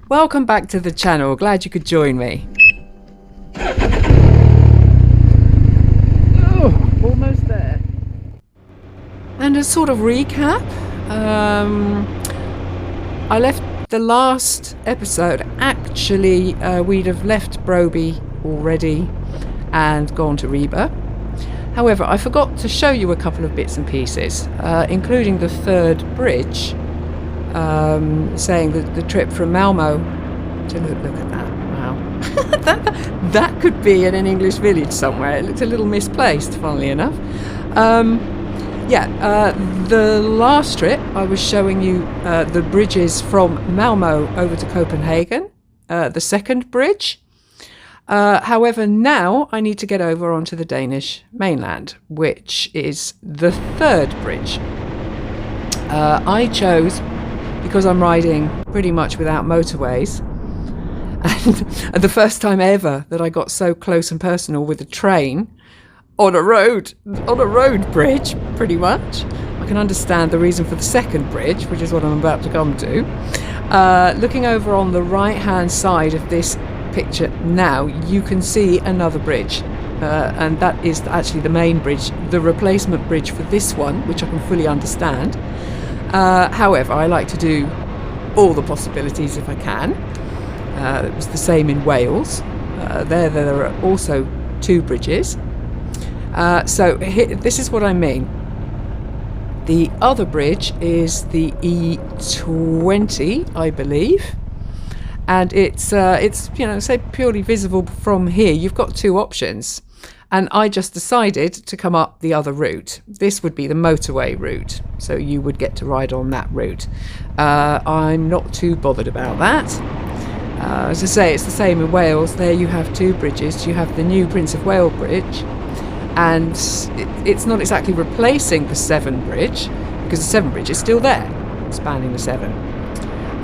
Welcome back to the channel, glad you could join me. Oh, almost there. And a sort of recap, I left the last episode, actually we'd have left Broby already and gone to Rødding. However, I forgot to show you a couple of bits and pieces, including the third bridge, saying that the trip from Malmo to look at that, wow. that could be in an English village somewhere. It looked a little misplaced, funnily enough. The last trip I was showing you the bridges from Malmo over to Copenhagen, the second bridge. However, now I need to get over onto the Danish mainland, which is the third bridge. I chose, because I'm riding pretty much without motorways, and the first time ever that I got so close and personal with a train on a road bridge, pretty much. I can understand the reason for the second bridge, which is what I'm about to come to. Looking over on the right-hand side of this picture now, you can see another bridge, and that is actually the main bridge, the replacement bridge for this one, which I can fully understand. However, I like to do all the possibilities if I can. It was the same in Wales. There are also two bridges. This is what I mean. The other bridge is the E20, I believe, and it's say purely visible from here. You've got two options, and I just decided to come up the other route. This would be the motorway route, so you would get to ride on that route. I'm not too bothered about that. As I say, it's the same in Wales. There you have two bridges. You have the new Prince of Wales Bridge, and it's not exactly replacing the Severn Bridge, because the Severn Bridge is still there, spanning the Severn.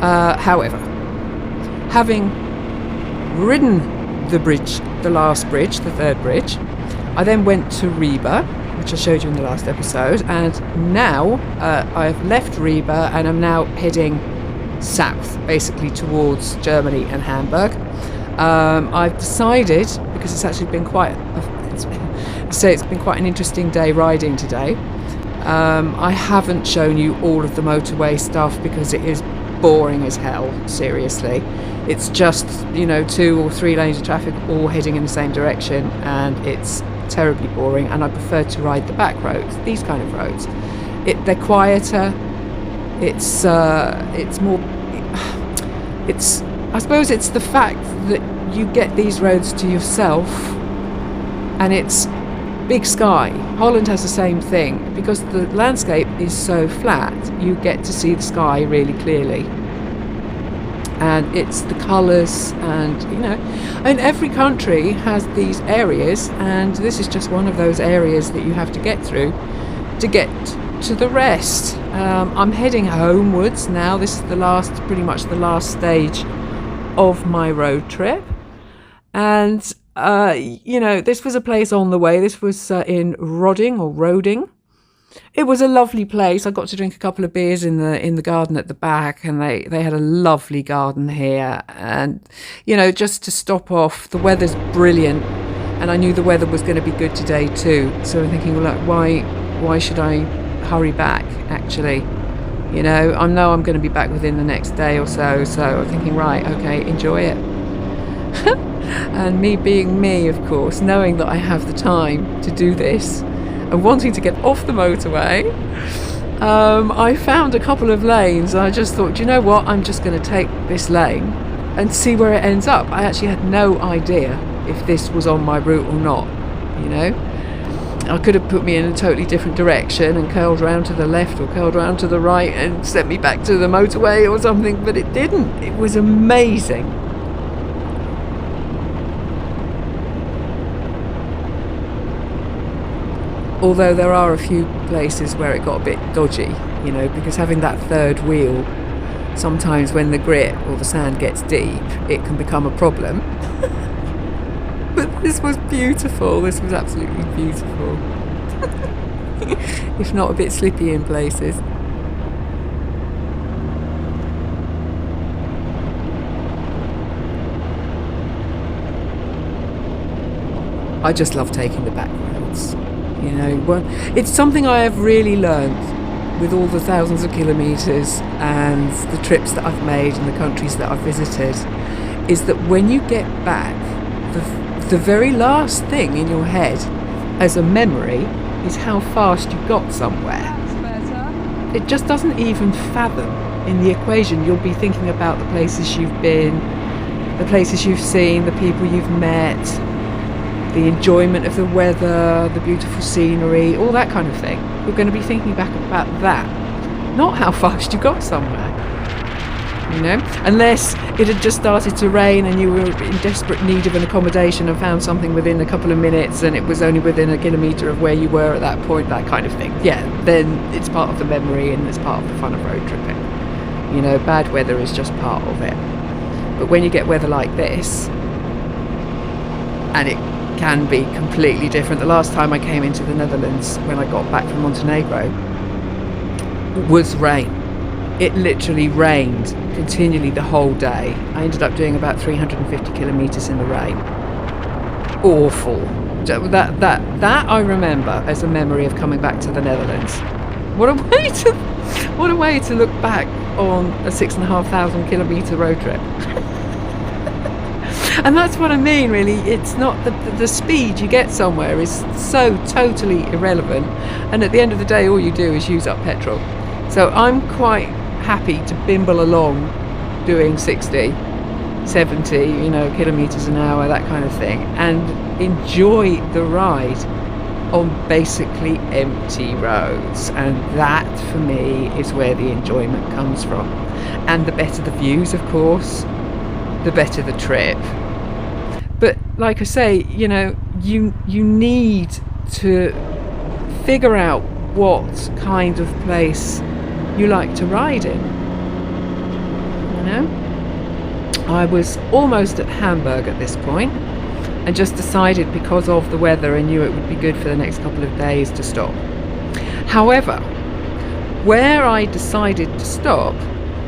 However, having ridden the bridge, the last bridge, the third bridge, I then went to Rødding, which I showed you in the last episode, and now I've left Rødding and I'm now heading south, basically towards Germany and Hamburg. I've decided, because it's actually been it's been quite an interesting day riding today. I haven't shown you all of the motorway stuff because it is boring as hell, seriously. It's just, 2 or 3 lanes of traffic all heading in the same direction, and it's terribly boring, and I prefer to ride the back roads, these kind of roads. They're quieter, it's more, I suppose it's the fact that you get these roads to yourself, and it's big sky. Holland has the same thing, because the landscape is so flat, you get to see the sky really clearly. And it's the colours, and every country has these areas, and this is just one of those areas that you have to get through to get to the rest. I'm heading homewards now. This is pretty much the last stage of my road trip, and this was a place on the way. This was in Rødding. It was a lovely place. I got to drink a couple of beers in the garden at the back, and they had a lovely garden here. And just to stop off, the weather's brilliant, and I knew the weather was going to be good today too. So I'm thinking, well, look, why should I hurry back? Actually, I know I'm going to be back within the next day or so. So I'm thinking, right, okay, enjoy it. And me being me, of course, knowing that I have the time to do this and wanting to get off the motorway, I found a couple of lanes, and I just thought, you know what, I'm just going to take this lane and see where it ends up. I actually had no idea if this was on my route or not. I could have put me in a totally different direction and curled round to the left or curled round to the right and sent me back to the motorway or something, but it didn't. It was amazing. Although there are a few places where it got a bit dodgy, because having that third wheel, sometimes when the grit or the sand gets deep, it can become a problem. But this was beautiful. This was absolutely beautiful. If not a bit slippy in places. I just love taking the back roads. You know, well, it's something I have really learned with all the thousands of kilometres and the trips that I've made and the countries that I've visited, is that when you get back, the very last thing in your head as a memory is how fast you got somewhere. It just doesn't even fathom in the equation. You'll be thinking about the places you've been, the places you've seen, the people you've met, the enjoyment of the weather, the beautiful scenery, all that kind of thing. You're going to be thinking back about that, not how fast you got somewhere. You know, unless it had just started to rain and you were in desperate need of an accommodation and found something within a couple of minutes and it was only within a kilometre of where you were at that point, that kind of thing. Yeah, then it's part of the memory and it's part of the fun of road tripping. You know, bad weather is just part of it. But when you get weather like this, and it can be completely different. The last time I came into the Netherlands, when I got back from Montenegro, was rain. It literally rained continually the whole day. I ended up doing about 350 kilometres in the rain. Awful. That I remember as a memory of coming back to the Netherlands. What a way to look back on a 6,500 kilometre road trip. And that's what I mean, really. It's not the speed you get somewhere is so totally irrelevant, and at the end of the day all you do is use up petrol. So I'm quite happy to bimble along doing 60, 70, you know, kilometres an hour, that kind of thing, and enjoy the ride on basically empty roads. And that for me is where the enjoyment comes from. And the better the views, of course, the better the trip. But like I say, you know, you need to figure out what kind of place you like to ride in. You know, I was almost at Hamburg at this point and just decided, because of the weather, I knew it would be good for the next couple of days to stop. However, where I decided to stop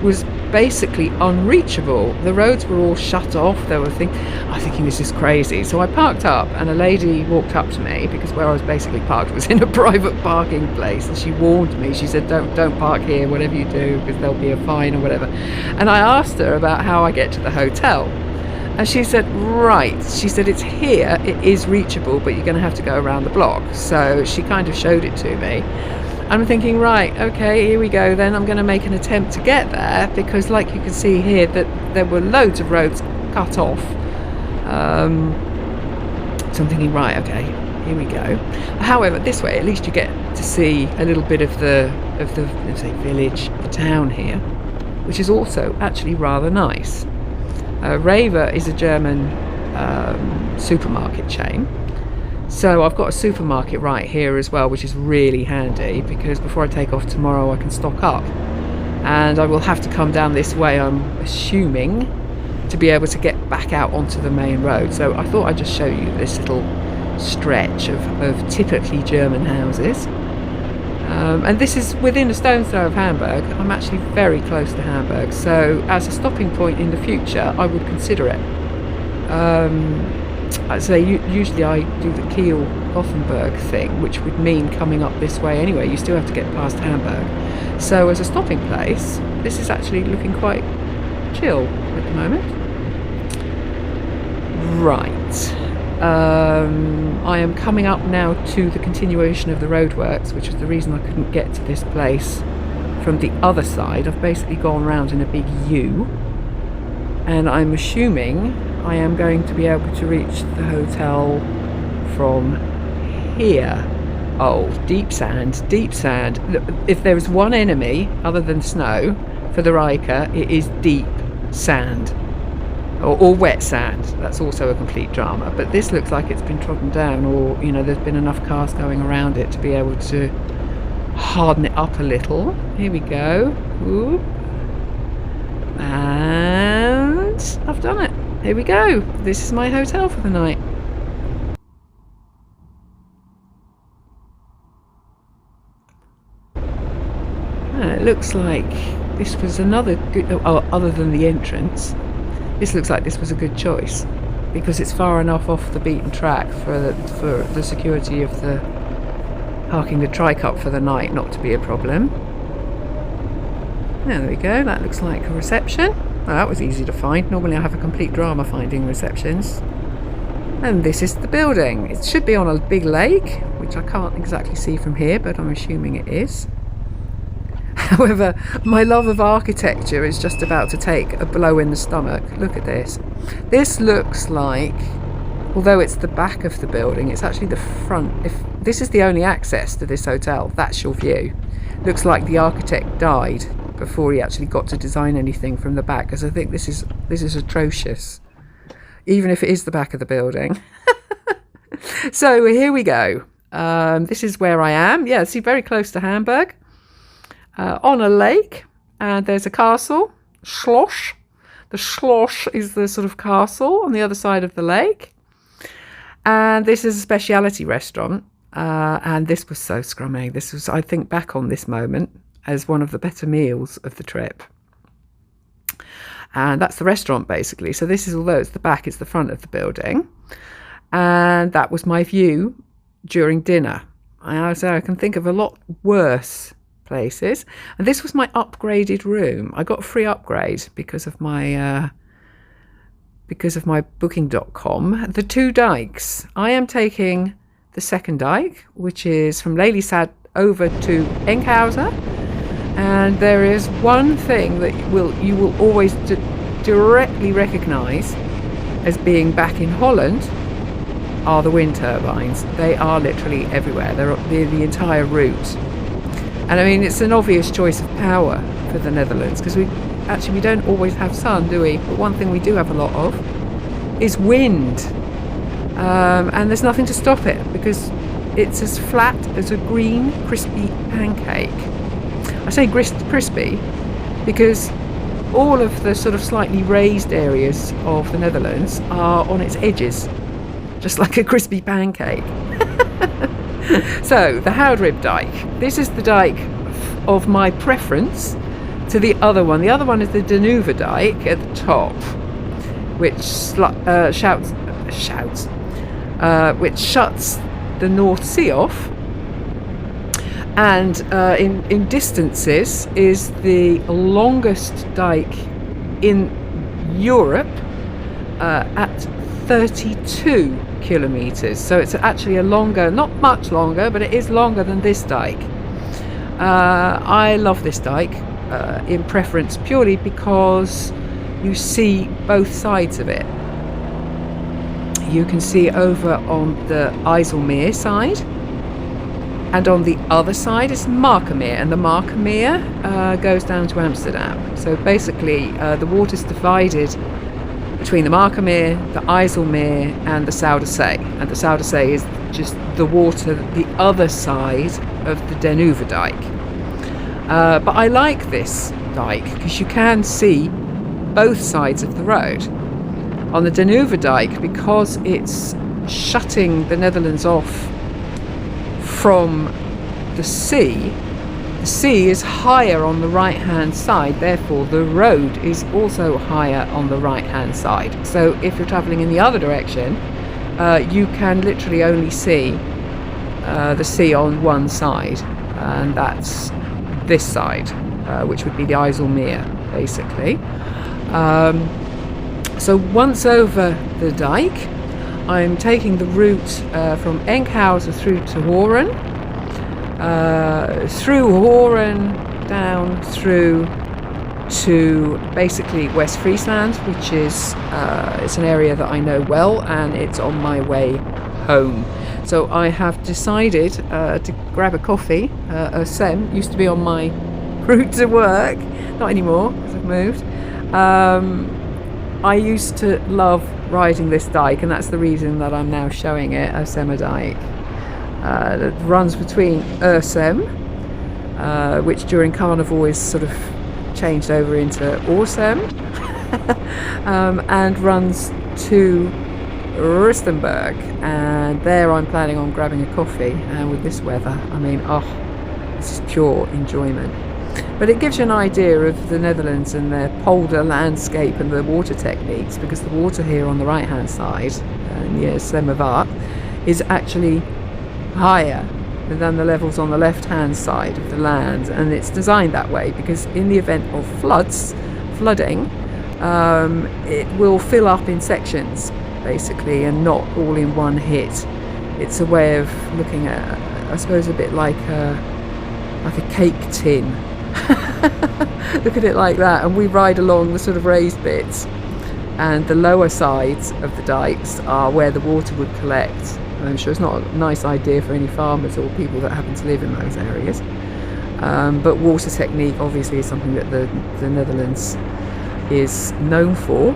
was basically unreachable. The roads were all shut off. I was thinking this is crazy. So I parked up and a lady walked up to me, because where I was basically parked was in a private parking place, and she warned me. She said, don't park here, whatever you do, because there'll be a fine or whatever. And I asked her about how I get to the hotel, and she said, right, she said, it's here, it is reachable, but you're going to have to go around the block. So she kind of showed it to me. I'm thinking, right, okay, here we go then. I'm going to make an attempt to get there, because like you can see here that there were loads of roads cut off. So I'm thinking, right, okay, here we go. However, this way at least you get to see a little bit of the let's say village, the town here, which is also actually rather nice. Rewe is a German supermarket chain. So I've got a supermarket right here as well, which is really handy, because before I take off tomorrow I can stock up, and I will have to come down this way, I'm assuming, to be able to get back out onto the main road. So I thought I'd just show you this little stretch of typically German houses, and this is within a stone's throw of Hamburg. I'm actually very close to Hamburg, so as a stopping point in the future I would consider it. I'd say usually I do the Kiel-Gothenburg thing, which would mean coming up this way anyway. You still have to get past Hamburg. So as a stopping place, this is actually looking quite chill at the moment. Right. I am coming up now to the continuation of the roadworks, which is the reason I couldn't get to this place from the other side. I've basically gone round in a big U, and I'm assuming I am going to be able to reach the hotel from here. Oh, deep sand, deep sand. If there is one enemy other than snow for the Ryker, it is deep sand, or wet sand. That's also a complete drama. But this looks like it's been trodden down, or you know, there's been enough cars going around it to be able to harden it up a little. Here we go. Ooh. And I've done it. Here we go. This is my hotel for the night. And it looks like this was another good, other than the entrance, this looks like this was a good choice. because it's far enough off the beaten track for the security of the parking the trike up for the night not to be a problem. There we go, that looks like a reception. Well, that was easy to find. Normally I have a complete drama finding receptions. And this is the building. It should be on a big lake, which I can't exactly see from here, but I'm assuming it is. However, my love of architecture is just about to take a blow in the stomach. Look at this. This looks like, although it's the back of the building, it's actually the front. If this is the only access to this hotel, that's your view. Looks like the architect died before he actually got to design anything from the back, because I think this is atrocious, even if it is the back of the building. So here we go. This is where I am. Yeah, see, very close to Hamburg. On a lake, and there's a castle, Schloss. The Schloss is the sort of castle on the other side of the lake. And this is a speciality restaurant. And this was so scrummy. This was, I think back on this moment as one of the better meals of the trip. And that's the restaurant, basically. So this is, although it's the back, it's the front of the building. And that was my view during dinner. I can think of a lot worse places. And this was my upgraded room. I got a free upgrade because of my booking.com. The 2 dikes. I am taking the second dike, which is from Lelystad over to Enkhuizen. And there is one thing that you will always directly recognise as being back in Holland are the wind turbines. They are literally everywhere. They're the entire route. And I mean, it's an obvious choice of power for the Netherlands, because we don't always have sun, do we? But one thing we do have a lot of is wind. And there's nothing to stop it, because it's as flat as a green, crispy pancake. I say crispy because all of the sort of slightly raised areas of the Netherlands are on its edges, just like a crispy pancake. So, the Houtribdijk. This is the dike of my preference to the other one. The other one is the Den Ouver dike at the top, which which shuts the North Sea off. And in distances is the longest dike in Europe at 32 kilometers. So it's actually a longer, not much longer, but it is longer than this dike. I love this dike in preference purely because you see both sides of it. You can see over on the IJsselmeer side, and on the other side is Markermeer, and the Markermeer goes down to Amsterdam. So basically the water's divided between the Markermeer, the IJsselmeer and the Zuiderzee. And the Zuiderzee is just the water the other side of the Den Ouver dike. But I like this dike because you can see both sides of the road. On the Den Ouver dike, because it's shutting the Netherlands off from the sea is higher on the right hand side, therefore the road is also higher on the right hand side. So if you're travelling in the other direction, you can literally only see the sea on one side, and that's this side, which would be the IJsselmeer basically. So once over the dike, I'm taking the route from Enkhuizen through to Hoorn, through Hoorn, down through to basically West Friesland, which is it's an area that I know well, and it's on my way home. So I have decided to grab a coffee. Ursem used to be on my route to work, not anymore because I've moved. I used to love riding this dike, and that's the reason that I'm now showing it, Ursem dike. That runs between Ursem, which during Carnival is sort of changed over into Ursem, and runs to Rustenberg, and there I'm planning on grabbing a coffee, and with this weather, I mean, this is pure enjoyment. But it gives you an idea of the Netherlands and their polder landscape and the water techniques, because the water here on the right hand side, near Slemmervaart, is actually higher than the levels on the left hand side of the land, and it's designed that way because in the event of flooding, it will fill up in sections basically and not all in one hit. It's a way of looking at, I suppose, a bit like a cake tin. Look at it like that, and we ride along the sort of raised bits, and the lower sides of the dikes are where the water would collect. I'm sure it's not a nice idea for any farmers or people that happen to live in those areas, but water technique obviously is something that the Netherlands is known for,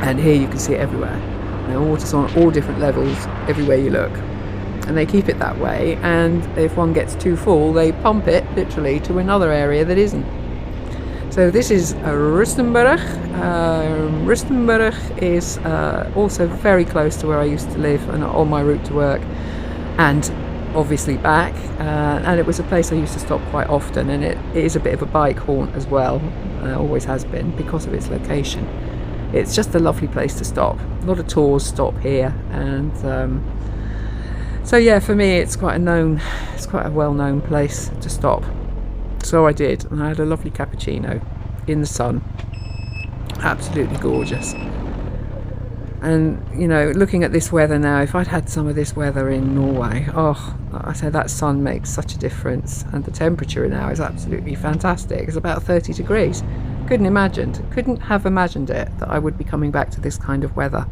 and here you can see it everywhere. Water's on all different levels everywhere you look, and they keep it that way, and if one gets too full they pump it literally to another area that isn't. So this is Rustenberg. Rustenberg is also very close to where I used to live and on my route to work, and obviously back, and it was a place I used to stop quite often, and it is a bit of a bike haunt as well, always has been, because of its location. It's just a lovely place to stop. A lot of tours stop here, and so yeah, for me it's quite a well-known place to stop. So I did, and I had a lovely cappuccino in the sun. Absolutely gorgeous. And looking at this weather now, if I'd had some of this weather in Norway, I say that sun makes such a difference, and the temperature now is absolutely fantastic. It's about 30 degrees. Couldn't have imagined it, that I would be coming back to this kind of weather.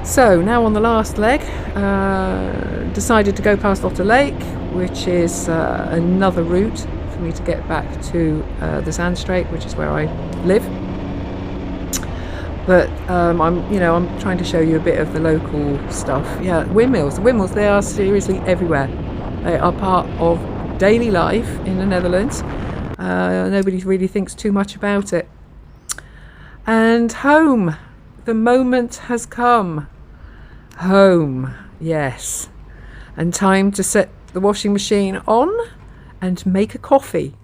So now on the last leg, decided to go past Otter Lake, which is another route for me to get back to the Zaanstreek, which is where I live. But I'm trying to show you a bit of the local stuff. Yeah, windmills. The windmills, they are seriously everywhere. They are part of daily life in the Netherlands. Nobody really thinks too much about it. And home. The moment has come. Home, yes. And time to set the washing machine on and make a coffee.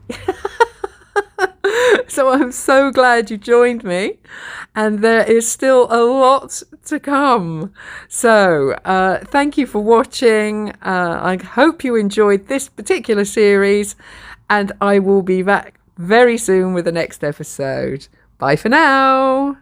So I'm so glad you joined me, and there is still a lot to come. So thank you for watching. I hope you enjoyed this particular series, and I will be back very soon with the next episode. Bye for now.